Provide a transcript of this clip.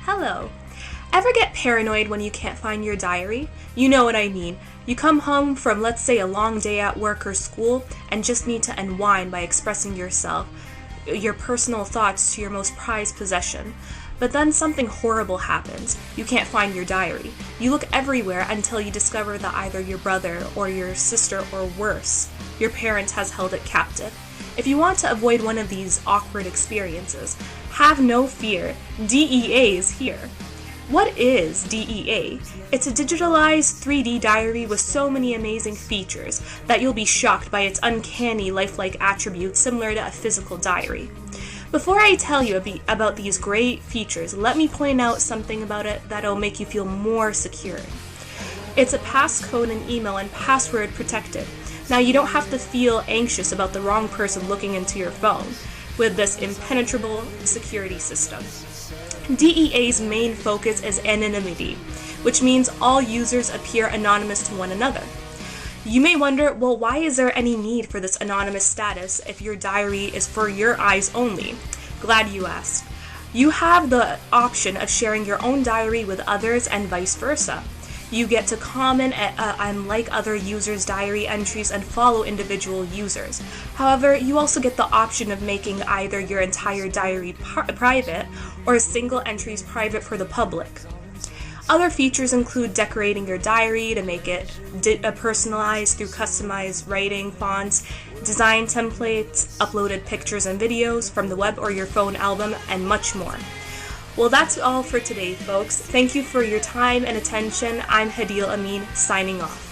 Hello. Ever get paranoid when you can't find your diary? You know what I mean. You come home from, let's say, a long day at work or school and just need to unwind by expressing yourself, your personal thoughts to your most prized possession. But then something horrible happens. You can't find your diary. You look everywhere until you discover that either your brother or your sister or worse, your parent has held it captive. If you want to avoid one of these awkward experiences, have no fear. DEA is here. What is DEA? It's a digitalized 3D diary with so many amazing features that you'll be shocked by its uncanny lifelike attributes similar to a physical diary. Before I tell you about these great features, let me point out something about it that'll make you feel more secure. It's a passcode and email and password protected. Now you don't have to feel anxious about the wrong person looking into your phone with this impenetrable security system. DEA's main focus is anonymity, which means all users appear anonymous to one another. You may wonder, well, why is there any need for this anonymous status if your diary is for your eyes only? Glad you asked. You have the option of sharing your own diary with others and vice versa. You get to comment and like other users' diary entries and follow individual users. However, you also get the option of making either your entire diary private or single entries private for the public. Other features include decorating your diary to make it personalized through customized writing, fonts, design templates, uploaded pictures and videos from the web or your phone album, and much more. Well, that's all for today, folks. Thank you for your time and attention. I'm Hadil Amin, signing off.